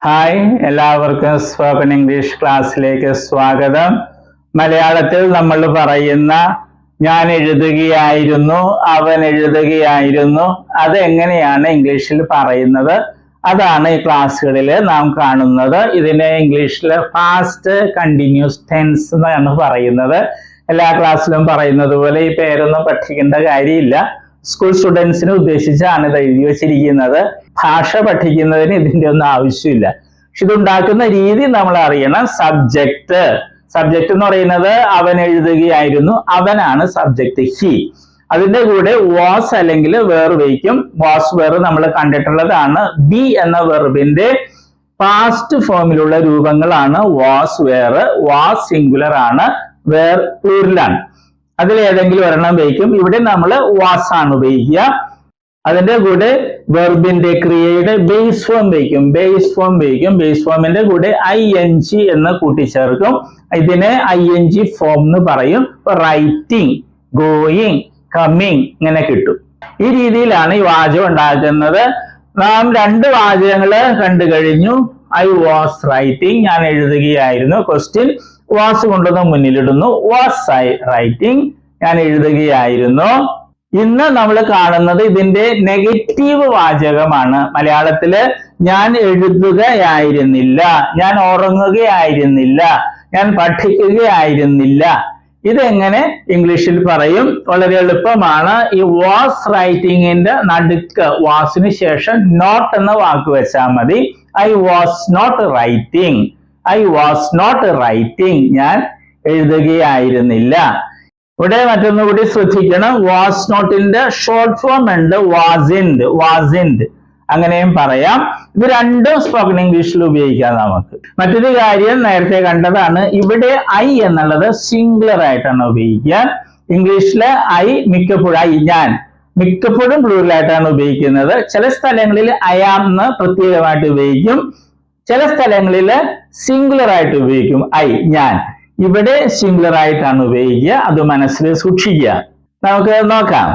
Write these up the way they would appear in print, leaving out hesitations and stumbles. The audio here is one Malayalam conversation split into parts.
ഹായ്, എല്ലാവർക്കും സ്പോക്കൺ ഇംഗ്ലീഷ് ക്ലാസ്സിലേക്ക് സ്വാഗതം. മലയാളത്തിൽ നമ്മൾ പറയുന്ന ഞാൻ എഴുതുകയായിരുന്നു, അവൻ എഴുതുകയായിരുന്നു, അതെങ്ങനെയാണ് ഇംഗ്ലീഷിൽ പറയുന്നത്? അതാണ് ഈ ക്ലാസ്സുകളിൽ നാം കാണുന്നത്. ഇതിനെ ഇംഗ്ലീഷിൽ പാസ്റ്റ് കണ്ടിന്യൂസ് ടെൻസ് എന്നാണ് പറയുന്നത്. എല്ലാ ക്ലാസ്സിലും പറയുന്നത് പോലെ ഈ പേരൊന്നും പഠിക്കേണ്ട കാര്യമില്ല. സ്കൂൾ സ്റ്റുഡൻസിനെ ഉദ്ദേശിച്ചാണ് ഇത് എഴുതി വച്ചിരിക്കുന്നത്. ഭാഷ പഠിക്കുന്നതിന് ഇതിൻ്റെ ഒന്നും ആവശ്യമില്ല. പക്ഷെ ഇതുണ്ടാക്കുന്ന രീതി നമ്മൾ അറിയണം. സബ്ജക്റ്റ് എന്ന് പറയുന്നത് അവൻ എഴുതുകയായിരുന്നു, അവനാണ് സബ്ജക്റ്റ്, ഹി. അതിന്റെ കൂടെ വാസ് അല്ലെങ്കിൽ വെർബ് വയ്ക്കും. വാസ് വെർബ് നമ്മൾ കണ്ടിട്ടുള്ളതാണ്. ബി എന്ന വെർബിന്റെ പാസ്റ്റ് ഫോമിലുള്ള രൂപങ്ങളാണ് വാസ് വേർ. വാസ് സിംഗുലർ ആണ്, വേർ പ്ലൂറലാണ്. അതിലേതെങ്കിലും ഒരെണ്ണം വയ്ക്കും. ഇവിടെ നമ്മൾ വാസ് ആണ് ഉപയോഗിക്കുക. അതിന്റെ കൂടെ വെർബിന്റെ ക്രിയയുടെ ബേസ് ഫോം വയ്ക്കും. ബേസ് ഫോമിന്റെ കൂടെ ING എന്ന് കൂട്ടിച്ചേർക്കും. ഇതിനെ ING ഫോം എന്ന് പറയും. റൈറ്റിംഗ്, ഗോയിങ്, കമ്മിങ് ഇങ്ങനെ കിട്ടും. ഈ രീതിയിലാണ് ഈ വാചകം ഉണ്ടാക്കുന്നത്. നാം രണ്ട് വാചകങ്ങള് കണ്ടു കഴിഞ്ഞു. ഐ വാസ് റൈറ്റിംഗ്, ഞാൻ എഴുതുകയായിരുന്നു. ക്വസ്റ്റ്യൻ വാസ് കൊണ്ടുവന്ന് മുന്നിലിടുന്നു. വാസ് ഐ റൈറ്റിംഗ്, ഞാൻ എഴുതുകയായിരുന്നു. ഇന്ന് നമ്മൾ കാണുന്നത് ഇതിന്റെ നെഗറ്റീവ് വാചകമാണ്. മലയാളത്തില് ഞാൻ എഴുതുകയായിരുന്നില്ല, ഞാൻ ഉറങ്ങുകയായിരുന്നില്ല, ഞാൻ പഠിക്കുകയായിരുന്നില്ല. ഇതെങ്ങനെ ഇംഗ്ലീഷിൽ പറയും? വളരെ എളുപ്പമാണ്. ഈ വാസ് റൈറ്റിംഗിന്റെ നടുക്ക് വാസിന് ശേഷം നോട്ട് എന്ന വാക്ക് വെച്ചാൽ മതി. I was not writing, I was not writing, ഞാൻ എഴുതുകയായിരുന്നില്ല. ഇവിടെ മറ്റൊന്നുകൂടി ശ്രദ്ധിക്കണം. വാസ് നോട്ടിന്റെ ഷോർട്ട് ഫോം ഉണ്ട്, വാസിൻഡ്, അങ്ങനെയും പറയാം. ഇത് രണ്ടും സ്പോക്കൺ ഇംഗ്ലീഷിൽ ഉപയോഗിക്കാം നമുക്ക്. മറ്റൊരു കാര്യം നേരത്തെ കണ്ടതാണ്. ഇവിടെ ഐ എന്നുള്ളത് സിംഗുലർ ആയിട്ടാണ് ഉപയോഗിക്കുക. ഇംഗ്ലീഷിലെ ഐ മിക്കപ്പോഴും ഞാൻ മിക്കപ്പോഴും പ്ലൂറലായിട്ടാണ് ഉപയോഗിക്കുന്നത്. ചില സ്ഥലങ്ങളിൽ ഐ ആം എന്ന് പ്രത്യേകമായിട്ട് ഉപയോഗിക്കും. ചില സ്ഥലങ്ങളിൽ സിംഗുലർ ആയിട്ട് ഉപയോഗിക്കും. ഐ, ഞാൻ. ഇവിടെ സിംഗുലർ ആയിട്ടാണ് ഉപയോഗിക്കുക. അത് മനസ്സിൽ സൂക്ഷിക്കുക. നമുക്ക് നോക്കാം.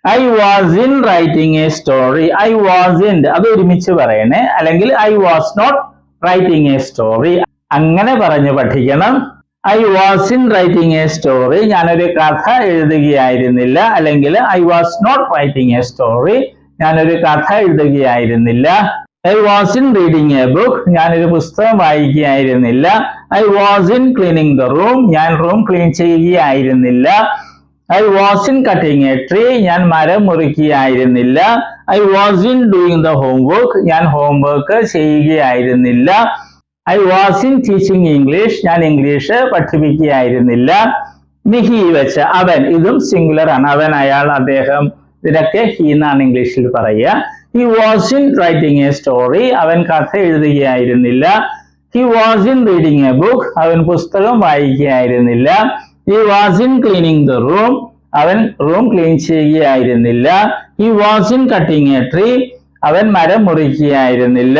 I wasn't writing a story. I wasn't അത് ഒരുമിച്ച് പറയണേ. അല്ലെങ്കിൽ I was not writing a story, അങ്ങനെ പറഞ്ഞു പഠിക്കണം. I wasn't writing a story, ഞാനൊരു കഥ എഴുതുകയായിരുന്നില്ല. അല്ലെങ്കിൽ I was not writing a story, ഞാനൊരു കഥ എഴുതുകയായിരുന്നില്ല. I wasn't reading a book, ഞാനൊരു പുസ്തകം വായിക്കുകയായിരുന്നില്ല. I wasn't cleaning the room, ഞാൻ റൂം ക്ലീൻ ചെയ്യുകയായിരുന്നില്ല. I wasn't cutting a tree, ഞാൻ മരം മുറിക്കുകയായിരുന്നില്ല. I wasn't doing the homework, ഞാൻ ഹോംവർക്ക് ചെയ്യുകയായിരുന്നില്ല. I wasn't teaching English, ഞാൻ ഇംഗ്ലീഷ് പഠിപ്പിക്കുകയായിരുന്നില്ല. ഹി വെച്ച് അവൻ, ഇതും സിംഗുലർ ആണ്. അവൻ, അയാൾ, അദ്ദേഹം, ഇതിനൊക്കെ ഹി എന്നാണ് ഇംഗ്ലീഷിൽ പറയുക. He wasn't writing a story, അവൻ കഥ എഴുതുകയായിരുന്നില്ല. He wasn't reading a book, അവൻ പുസ്തകം വായിക്കുകയായിരുന്നില്ല. He wasn't cleaning the room, അവൻ റൂം ക്ലീൻ ചെയ്യുകയായിരുന്നില്ല. He wasn't cutting a tree, അവൻ മരം മുറിക്കുകയായിരുന്നില്ല.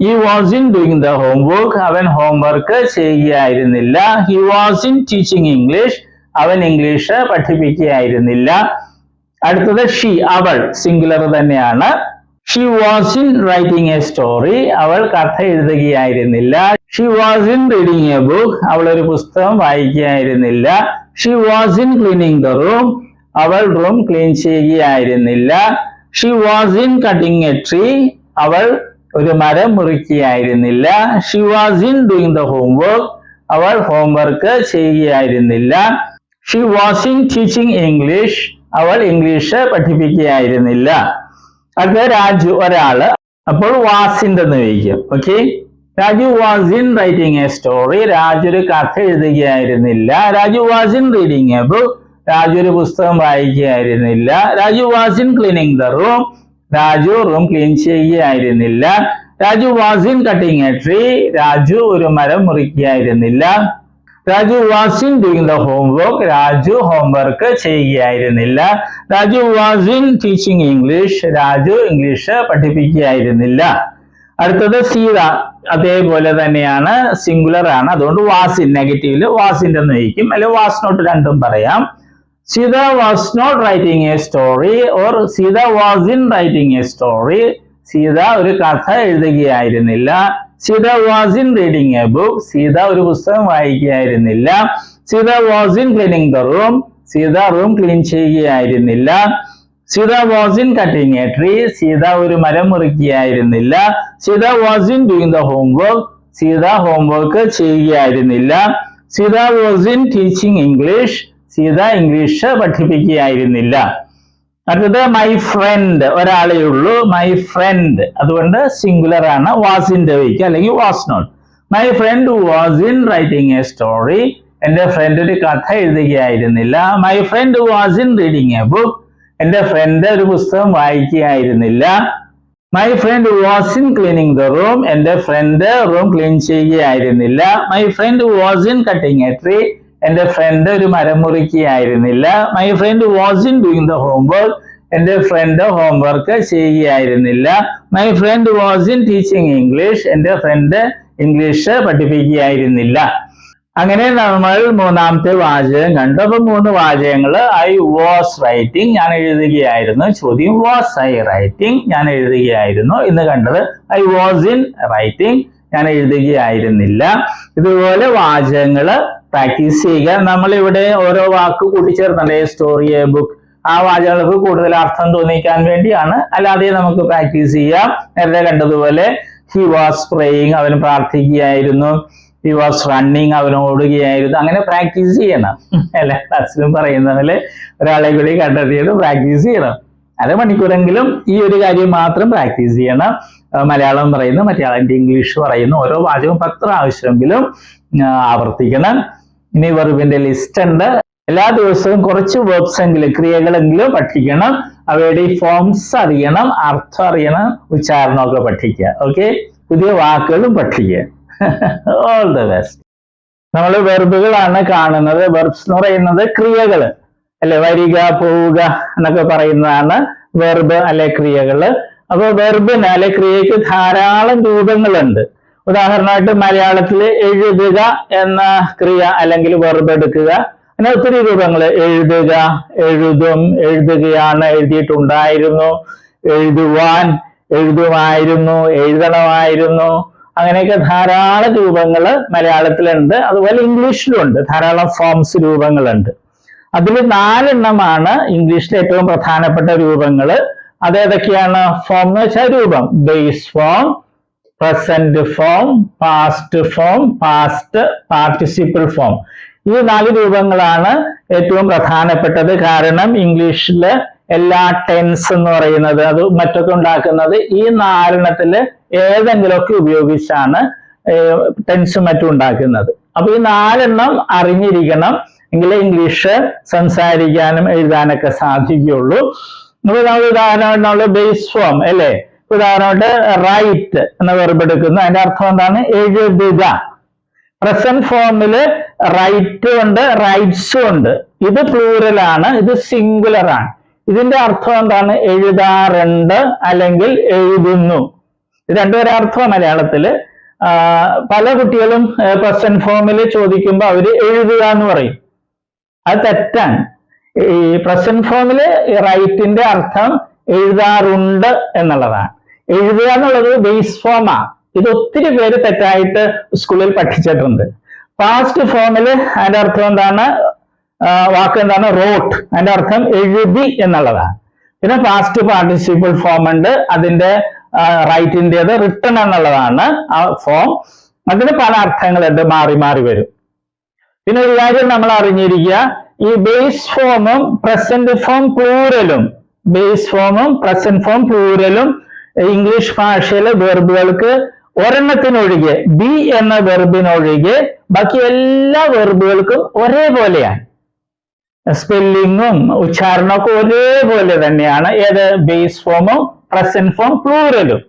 He wasn't doing the homework, അവൻ ഹോംവർക്ക് ചെയ്യുകയായിരുന്നില്ല. He wasn't teaching English, അവൻ ഇംഗ്ലീഷ് പഠിപ്പിക്കുകയായിരുന്നില്ല. അടുത്തത് ഷീ, അവൾ, സിംഗുലർ തന്നെയാണ്. She wasn't writing a story, അവൾ കഥ എഴുതുകയായിരുന്നില്ല. She wasn't reading a book, അവൾ ഒരു പുസ്തകം വായിക്കുകയായിരുന്നില്ല. She wasn't cleaning the room, അവൾ റൂം ക്ലീൻ ചെയ്യുകയായിരുന്നില്ല. She wasn't cutting a tree, അവൾ ഒരു മരം മുറിക്കുകയായിരുന്നില്ല. She wasn't doing the homework, അവൾ ഹോംവർക്ക് ചെയ്യുകയായിരുന്നില്ല. She wasn't teaching English, അവൾ ഇംഗ്ലീഷ് പഠിപ്പിക്കുകയായിരുന്നില്ല. അത് രാജു, ഒരാള്. അപ്പോൾ വാസിന്റെ എന്ന് ഉപയോഗിക്കും. Okay. Raju wasn't writing a story, Raju ഒരു കഥ എഴുതുകയായിരുന്നില്ല. Raju wasn't reading a book, Raju ഒരു പുസ്തകം വായിക്കുകയായിരുന്നില്ല. Raju wasn't cleaning the room, Raju room clean ചെയ്യുകയായിരുന്നില്ല. Raju wasn't cutting a tree, Raju ഒരു മരം മുറിക്കുകയായിരുന്നില്ല. Raju wasn't doing the homework, Raju homework ചെയ്യുകയായിരുന്നില്ല. Raju wasn't teaching English, Raju English പഠിപ്പിക്കുകയായിരുന്നില്ല. അടുത്തത് സീത, അതേപോലെ തന്നെയാണ്, സിംഗുലർ ആണ്. അതുകൊണ്ട് വാസ് ഇൻ, നെഗറ്റീവില് വാസിന്റെ എന്ന് വയ്ക്കും. അല്ലെങ്കിൽ വാസ് നോട്ട്, രണ്ടും പറയാം. Sita was not writing a story or Sita wasn't writing a story, Sita ഒരു കഥ എഴുതുകയായിരുന്നില്ല. Sita wasn't reading a book. Sita ഒരു പുസ്തകം വായിക്കുകയായിരുന്നില്ല. Sita wasn't cleaning the room. Sita room clean ചെയ്യുകയായിരുന്നില്ല. Sita wasn't cutting a tree. Sita ഒരു മരം മുറിക്കുകയായിരുന്നില്ല. Sita wasn't doing the homework. Sita homework ചെയ്യുകയായിരുന്നില്ല. Sita wasn't teaching English. Sita English പഠിപ്പിക്കുകയായിരുന്നില്ല. അടുത്തത് മൈ ഫ്രണ്ട്, ഒരാളേ ഉള്ളൂ, മൈ ഫ്രണ്ട്, അതുകൊണ്ട് സിംഗുലർ ആണ്, വാസിന്റെ വയ്ക്കുക അല്ലെങ്കിൽ was not. My friend wasn't writing a story. എന്റെ ഫ്രണ്ട് ഒരു കഥ എഴുതുകയായിരുന്നില്ല. My friend wasn't reading a book. എന്റെ ഫ്രണ്ട് ഒരു പുസ്തകം വായിക്കുകയായിരുന്നില്ല. My friend wasn't cleaning the room. എന്റെ ഫ്രണ്ട് റൂം ക്ലീൻ ചെയ്യുകയായിരുന്നില്ല. My friend wasn't cutting a tree. എന്റെ ഫ്രണ്ട് ഒരു മരം മുറിക്കുകയായിരുന്നില്ല. My friend wasn't doing the homework. എന്റെ ഫ്രണ്ട് ഹോംവർക്ക് ചെയ്യുകയായിരുന്നില്ല. My friend wasn't teaching English. എന്റെ ഫ്രണ്ട് ഇംഗ്ലീഷ് പഠിപ്പിക്കുകയായിരുന്നില്ല. അങ്ങനെ നമ്മൾ മൂന്നാമത്തെ വാചകം കണ്ടു. അപ്പൊ 3 വാചകങ്ങൾ. ഐ വാസ് റൈറ്റിംഗ്, ഞാൻ എഴുതുകയായിരുന്നു. ചോദ്യം വാസ് ഐ റൈറ്റിംഗ്, ഞാൻ എഴുതുകയായിരുന്നു. ഇന്ന് കണ്ടത് ഐ വാസ് ഇൻ റൈറ്റിംഗ്, ഞാൻ എഴുതുകയായിരുന്നില്ല. ഇതുപോലെ വാചകങ്ങള് പ്രാക്ടീസ് ചെയ്യുക. നമ്മളിവിടെ ഓരോ വാക്ക് കൂട്ടിച്ചേർത്തുണ്ട്. സ്റ്റോറി, എ ബുക്ക്, ആ വാചകങ്ങൾക്ക് കൂടുതൽ അർത്ഥം തോന്നിക്കാൻ വേണ്ടിയാണ്. അല്ലാതെ നമുക്ക് പ്രാക്ടീസ് ചെയ്യാം. നേരത്തെ കണ്ടതുപോലെ ഹി വാസ് പ്രേയിങ്, അവൻ പ്രാർത്ഥിക്കുകയായിരുന്നു. ഹി വാസ് റണ്ണിങ്, അവൻ ഓടുകയായിരുന്നു. അങ്ങനെ പ്രാക്ടീസ് ചെയ്യണം. എല്ലാ ക്ലാസ്സിലും പറയുന്ന പോലെ ഒരാളെ കൂടി കണ്ടെത്തിയിട്ട് പ്രാക്ടീസ് ചെയ്യണം. അരമണിക്കൂറെങ്കിലും ഈ ഒരു കാര്യം മാത്രം പ്രാക്ടീസ് ചെയ്യണം. മലയാളം പറയുന്നു, മലയാളം ഇംഗ്ലീഷ് പറയുന്നു, ഓരോ വാചകവും 10 പ്രാവശ്യമെങ്കിലും ആവർത്തിക്കണം. ഇനി വെർബിന്റെ ലിസ്റ്റ് ഉണ്ട്. എല്ലാ ദിവസവും കുറച്ച് വെർബ്സ് എങ്കിലും, ക്രിയകളെങ്കിലും പഠിക്കണം. അവയുടെ ഈ ഫോംസ് അറിയണം, അർത്ഥം അറിയണം, ഉച്ചാരണമൊക്കെ പഠിക്കുക. ഓക്കെ, പുതിയ വാക്കുകളും പഠിക്കുക. All the best. നമ്മൾ വെർബുകളാണ് കാണുന്നത്. വെർബ്സ് എന്ന് പറയുന്നത് ക്രിയകള് അല്ലെ, വരിക, പോവുക എന്നൊക്കെ പറയുന്നതാണ് വെർബ് അല്ലെ ക്രിയകള്. അപ്പൊ വെർബിന് അല്ലെ ക്രിയക്ക് ധാരാളം രൂപങ്ങളുണ്ട്. ഉദാഹരണമായിട്ട് മലയാളത്തിൽ എഴുതുക എന്ന ക്രിയ അല്ലെങ്കിൽ വെർബ് എടുക്കുക, അങ്ങനെ ഒത്തിരി രൂപങ്ങൾ. എഴുതുക, എഴുതും, എഴുതുകയാണ്, എഴുതിയിട്ടുണ്ടായിരുന്നു, എഴുതുവാൻ, എഴുതുമായിരുന്നു, എഴുതണമായിരുന്നു, അങ്ങനെയൊക്കെ ധാരാളം രൂപങ്ങൾ മലയാളത്തിലുണ്ട്. അതുപോലെ ഇംഗ്ലീഷിലുണ്ട് ധാരാളം ഫോംസ്, രൂപങ്ങളുണ്ട്. അതിൽ 4 എണ്ണമാണ് ഇംഗ്ലീഷിലെ ഏറ്റവും പ്രധാനപ്പെട്ട രൂപങ്ങൾ. അതേതൊക്കെയാണ്? ഫോം എന്ന് വെച്ചാൽ രൂപം. Base form, present form, past form, past participle form. ഈ 4 രൂപങ്ങളാണ് ഏറ്റവും പ്രധാനപ്പെട്ടത്. കാരണം ഇംഗ്ലീഷില് എല്ലാ ടെൻസ് എന്ന് പറയുന്നത്, അത് മറ്റൊക്കെ ഉണ്ടാക്കുന്നത് ഈ 4 എണ്ണത്തില് ഏതെങ്കിലുമൊക്കെ ഉപയോഗിച്ചാണ് ടെൻസും മറ്റും ഉണ്ടാക്കുന്നത്. അപ്പൊ ഈ 4 എണ്ണം അറിഞ്ഞിരിക്കണം, എങ്കിലേ ഇംഗ്ലീഷ് സംസാരിക്കാനും എഴുതാനൊക്കെ സാധിക്കുകയുള്ളൂ. അപ്പൊ നമ്മൾ ഉദാഹരണമായിട്ട് നമ്മൾ ബേസ് ഫോം അല്ലേ, ഉദാഹരണമായിട്ട് റൈറ്റ് എന്ന വെർബ് എടുക്കുന്നു. അതിന്റെ അർത്ഥം എന്താണ്? എഴുതുക. പ്രസന്റ് ഫോമില് റൈറ്റ് ഉണ്ട്, റൈറ്റ്സും ഉണ്ട്. ഇത് പ്ലൂറലാണ്, ഇത് സിംഗുലർ ആണ്. ഇതിന്റെ അർത്ഥം എന്താണ്? എഴുതാറുണ്ട് അല്ലെങ്കിൽ എഴുതുന്നു. ഇത് രണ്ടുപേരെ അർത്ഥം മലയാളത്തില്. പല കുട്ടികളും പ്രസന്റ് ഫോമില് ചോദിക്കുമ്പോൾ അവര് എഴുതുക എന്ന് പറയും. അത് തെറ്റാണ്. ഈ പ്രസന്റ് ഫോമില് റൈറ്റിന്റെ അർത്ഥം എഴുതാറുണ്ട് എന്നുള്ളതാണ്. എഴുതുക എന്നുള്ളത് ബേസ് ഫോമാ. ഇത് ഒത്തിരി പേര് തെറ്റായിട്ട് സ്കൂളിൽ പഠിച്ചിട്ടുണ്ട്. പാസ്റ്റ് ഫോമില് അതിന്റെ അർത്ഥം എന്താണ്? വാക്ക് എന്താണ്? റോട്ട്. അതിന്റെ അർത്ഥം എഴുതി എന്നുള്ളതാണ്. പിന്നെ പാസ്റ്റ് പാർട്ടിസിപ്പിൾ ഫോം ഉണ്ട്, അതിന്റെ റൈറ്റിൻ്റെത് റിട്ടൺ എന്നുള്ളതാണ് ആ ഫോം. അതിന് പല അർത്ഥങ്ങളുണ്ട്, മാറി മാറി വരും. പിന്നെ ഒരു കാര്യം നമ്മൾ അറിഞ്ഞിരിക്കുക, ഈ ബേസ് ഫോമും പ്രസന്റ് ഫോം പ്ലൂറലും, ബേസ് ഫോമും പ്രസന്റ് ഫോം പ്ലൂറലും ഇംഗ്ലീഷ് ഭാഷയിലെ വെർബുകൾക്ക് ഒരെണ്ണത്തിനൊഴികെ, ബി എന്ന വെർബിനൊഴികെ ബാക്കി എല്ലാ വെർബുകൾക്കും ഒരേപോലെയാണ്. സ്പെല്ലിങ്ങും ഉച്ചാരണമൊക്കെ ഒരേപോലെ തന്നെയാണ്. ഏത്? ബേസ് ഫോമും പ്രസന്റ് ഫോം പ്ലൂറലും.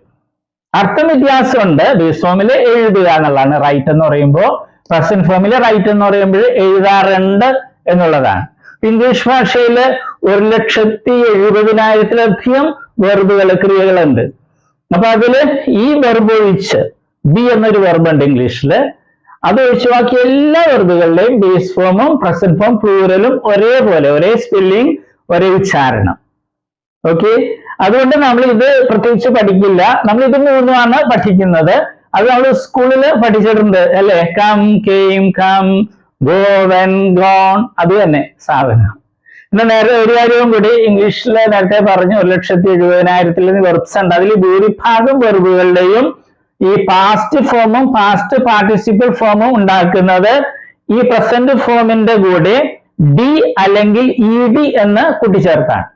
അർത്ഥം വ്യത്യാസമുണ്ട്. ബേസ് ഫോമില് എഴുതുക എന്നുള്ളതാണ് റൈറ്റ് എന്ന് പറയുമ്പോൾ, പ്രസന്റ് ഫോമില് റൈറ്റ് എന്ന് പറയുമ്പോൾ എഴുതാറുണ്ട് എന്നുള്ളതാണ്. ഇംഗ്ലീഷ് ഭാഷയില് 1,70,70,000-ലധികം വെർബുകൾ, ക്രിയകളുണ്ട്. അപ്പൊ അതില് ഈ വെർബ് ഒഴിച്ച്, ബി എന്നൊരു വെർബ് ഉണ്ട് ഇംഗ്ലീഷില്, അത് ഒഴിച്ച് ബാക്കി എല്ലാ വെർബുകളുടെയും ബേസ് ഫോമും പ്രസന്റ് ഫോം പ്ലൂറലും ഒരേപോലെ, ഒരേ സ്പെല്ലിംഗ്, ഒരേ ഉച്ചാരണം. ഓക്കെ, അതുകൊണ്ട് നമ്മൾ ഇത് പ്രത്യേകിച്ച് പഠിക്കില്ല. നമ്മൾ ഇത് മൂന്നുമാണ് പഠിക്കുന്നത്. അത് നമ്മൾ സ്കൂളിൽ പഠിച്ചിട്ടുണ്ട് അല്ലെ. Come, came, come, go, went, gone, അത് തന്നെ സാധനം. പിന്നെ നേരെ ഒരു കാര്യവും കൂടി, ഇംഗ്ലീഷിൽ നേരത്തെ പറഞ്ഞു 1,70,70,000 വെർബ്സ് ഉണ്ട്. അതിൽ ഭൂരിഭാഗം വെർബുകളുടെയും ഈ പാസ്റ്റ് ഫോമും പാസ്റ്റ് പാർട്ടിസിപ്പിൾ ഫോമും ഉണ്ടാക്കുന്നത് ഈ പ്രസന്റ് ഫോമിന്റെ കൂടെ ഡി അല്ലെങ്കിൽ ഇ ഡി എന്ന് കൂട്ടിച്ചേർത്താണ്.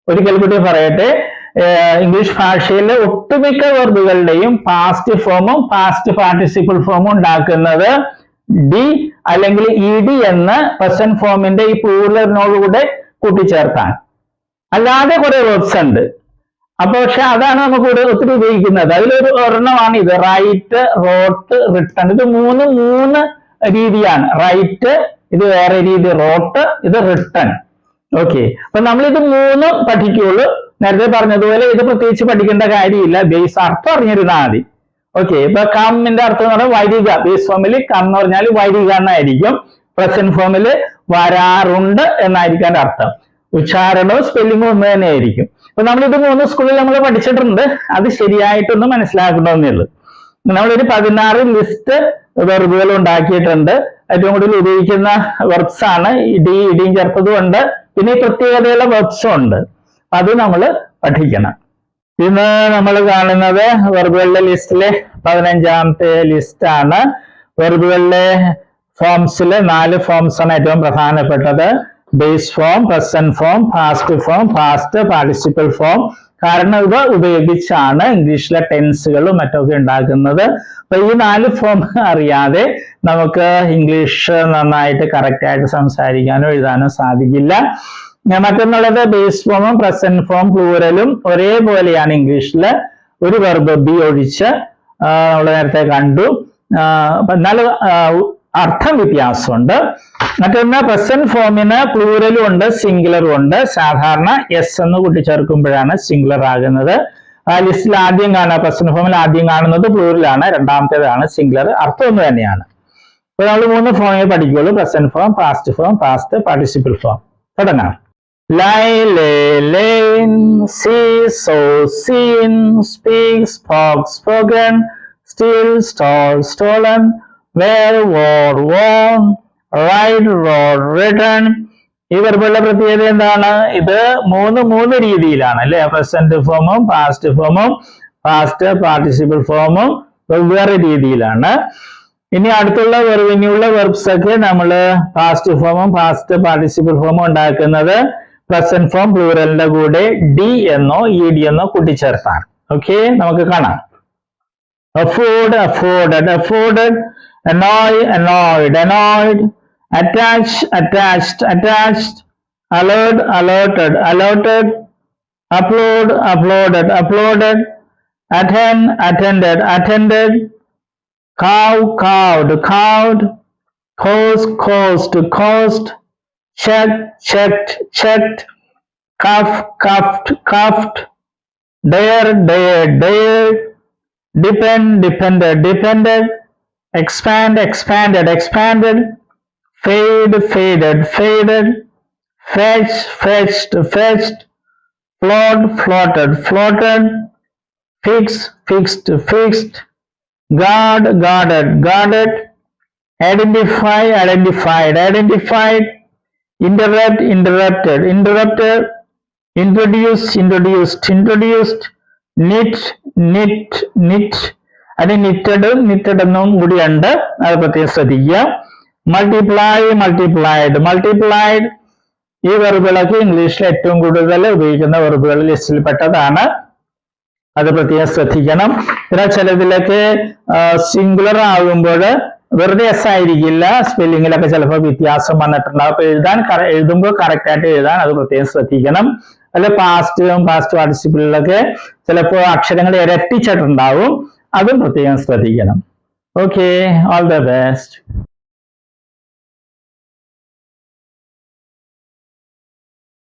ഒരിക്കൽ കൂടി പറയട്ടെ, ഇംഗ്ലീഷ് ഭാഷയിലെ ഒട്ടുമിക്ക വെർബുകളുടെയും പാസ്റ്റ് ഫോമും പാസ്റ്റ് പാർട്ടിസിപ്പിൾ ഫോമും ഉണ്ടാക്കുന്നത് ഡി അല്ലെങ്കിൽ ഇ ഡി എന്ന പ്രസന്റ് ഫോമിന്റെ ഈ പ്ലൂറലിനോടുകൂടെ കൂട്ടിച്ചേർത്താണ്. അല്ലാതെ കുറെ വെർബ്സ് ഉണ്ട്. അപ്പൊ പക്ഷെ അതാണ് നമുക്ക് ഒത്തിരി ഉപയോഗിക്കുന്നത്. അതിലൊരു ഒരെണ്ണമാണ് ഇത്, റൈറ്റ്, റോട്ട്, റിട്ടൺ. ഇത് മൂന്ന് രീതിയാണ്. റൈറ്റ്, ഇത് വേറെ രീതി, റോട്ട്, ഇത് റിട്ടൺ. ഓക്കെ, അപ്പൊ നമ്മൾ ഇത് മൂന്നും പഠിക്കുള്ളൂ. നേരത്തെ പറഞ്ഞതുപോലെ ഇത് പ്രത്യേകിച്ച് പഠിക്കേണ്ട കാര്യമില്ല, ബേസ് അർത്ഥം അറിഞ്ഞിരുന്നാൽ മതി. ഓക്കെ, ഇപ്പൊ കമ്മിന്റെ അർത്ഥം എന്ന് പറഞ്ഞാൽ വരിക. ബേസ് ഫോമിൽ കം എന്ന് പറഞ്ഞാൽ വരിക എന്നായിരിക്കും. പ്രസന്റ് ഫോമിൽ വരാറുണ്ട് എന്നായിരിക്കും അർത്ഥം. ഉച്ചാരണവും സ്പെല്ലിങ്ങും ഒന്ന് തന്നെ ആയിരിക്കും. അപ്പൊ നമ്മളിത് മൂന്ന് സ്കൂളിൽ നമ്മൾ പഠിച്ചിട്ടുണ്ട്. അത് ശരിയായിട്ടൊന്ന് മനസ്സിലാക്കണമെന്നേ ഉള്ളൂ. നമ്മളൊരു 16 ലിസ്റ്റ് വെർബുകൾ ഉണ്ടാക്കിയിട്ടുണ്ട്. ഏറ്റവും കൂടുതൽ ഉപയോഗിക്കുന്ന വെർബ്സ് ആണ്. ഇടിയും ചേർത്തതുകൊണ്ട് പിന്നെ ഈ പ്രത്യേകതയുള്ള വെർബ്സും ഉണ്ട്. അത് നമ്മൾ പഠിക്കണം. ഇന്ന് നമ്മൾ കാണുന്നത് വെർബുകളുടെ ലിസ്റ്റിലെ 15ാമത്തെ ലിസ്റ്റ് ആണ്. വെർബുകളിലെ ഫോംസിൽ 4 ഫോംസ് ആണ് ഏറ്റവും പ്രധാനപ്പെട്ടത്. Base form, present form, past form, past participle form. കാരണം ഇവ ഉപയോഗിച്ചാണ് ഇംഗ്ലീഷിലെ ടെൻസുകളും മറ്റൊക്കെ ഉണ്ടാക്കുന്നത്. അപ്പൊ ഈ 4 ഫോം അറിയാതെ നമുക്ക് ഇംഗ്ലീഷ് നന്നായിട്ട് കറക്റ്റ് ആയിട്ട് സംസാരിക്കാനോ എഴുതാനോ സാധിക്കില്ല. മറ്റൊന്നുള്ളത് ബേസ് ഫോമും പ്രസന്റ് ഫോം പ്ലൂറലും ഒരേപോലെയാണ് ഇംഗ്ലീഷില്. ഒരു വെർബ് ബി ഒഴിച്ച് നമ്മൾ നേരത്തെ കണ്ടു. എന്നാൽ അർത്ഥം വ്യത്യാസമുണ്ട്. മറ്റൊന്ന് പ്രസന്റ് ഫോമിന് പ്ലൂറലും ഉണ്ട്, സിംഗുലറും ഉണ്ട്. സാധാരണ എസ് എന്ന് കൂട്ടിച്ചേർക്കുമ്പോഴാണ് സിംഗുലർ ആകുന്നത്. ആ ലിസ്റ്റിൽ ആദ്യം കാണുക, പ്രസന്റ് ഫോമിൽ ആദ്യം കാണുന്നത് പ്ലൂറലാണ്, രണ്ടാമത്തേതാണ് സിംഗുലർ. അർത്ഥം ഒന്ന് തന്നെയാണ്. അപ്പൊ നമ്മൾ 3 ഫോമേ പഠിക്കുള്ളൂ: present form, past form, past participle form. തുടങ്ങാം. Lie, lay, lain, see, saw, seen, speak, spoke, spoken, steal, stole, stolen, wear, wore, worn, write, wrote, written. ഈ വെർബുകളുടെ പ്രത്യേകത എന്താണ്? ഇത് മൂന്ന് രീതിയിലാണ് അല്ലെ. പ്രസന്റ് ഫോമും പാസ്റ്റ് ഫോമും പാസ്റ്റ് പാർട്ടിസിപ്പിൾ ഫോമും വെവ്വേറെ രീതിയിലാണ്. ഇനി അടുത്തുള്ള ഇനിയുള്ള വെർബ്സ് ഒക്കെ നമ്മൾ പാസ്റ്റ് ഫോമും പാസ്റ്റ് പാർട്ടിസിപ്പിൾ ഫോമും ഉണ്ടാക്കുന്നത് പ്രസന്റ് ഫോം പ്ലൂറലിന്റെ കൂടെ ഡി എന്നോ ഇ ഡി എന്നോ കൂട്ടിച്ചേർത്താണ്. ഓക്കെ, നമുക്ക് കാണാം. afford, afforded, afforded, annoy, annoyed, annoyed, attach, attached, attached, alert, alerted, alerted, upload, uploaded, uploaded, attend, attended, attended, cow, cowed, cowed, cause, caused, caused, check, checked, checked, cuff, cuffed, cuffed, dare, dared, dared, depend, depended, depended, expand, expanded, expanded, fade, faded, faded, fetch, fetched, fetched, float, floated, floated, fix, fixed, fixed, guard, guarded, guarded, identify, identified, identified, interrupt, interrupted, interrupted, introduce, introduced, introduced, knit, knit, knit. അത് knitted എന്നും കൂടിയുണ്ട്, അത് പ്രത്യേകം ശ്രദ്ധിക്കുക. multiply, multiplied, multiplied. ഈ വെർബുകളൊക്കെ ഇംഗ്ലീഷിൽ ഏറ്റവും കൂടുതൽ ഉപയോഗിക്കുന്ന വെർബുകൾ ലിസ്റ്റിൽ പെട്ടതാണ്. അത് പ്രത്യേകം ശ്രദ്ധിക്കണം. പിന്നെ ചിലതിലൊക്കെ സിംഗുലർ ആകുമ്പോൾ വെറുതെ എസ് ആയിരിക്കില്ല, സ്പെല്ലിങ്ങിലൊക്കെ ചിലപ്പോൾ വ്യത്യാസം വന്നിട്ടുണ്ടാവും. അപ്പൊ എഴുതുമ്പോൾ കറക്റ്റ് ആയിട്ട് എഴുതാൻ അത് പ്രത്യേകം ശ്രദ്ധിക്കണം. അല്ല പാസ്റ്റും പാസ്റ്റ് പാർട്ടിസിപ്പിളിലൊക്കെ ചിലപ്പോൾ അക്ഷരങ്ങൾ ഇരട്ടിച്ചിട്ടുണ്ടാവും, അതും പ്രത്യേകം ശ്രദ്ധിക്കണം. Okay, all the best.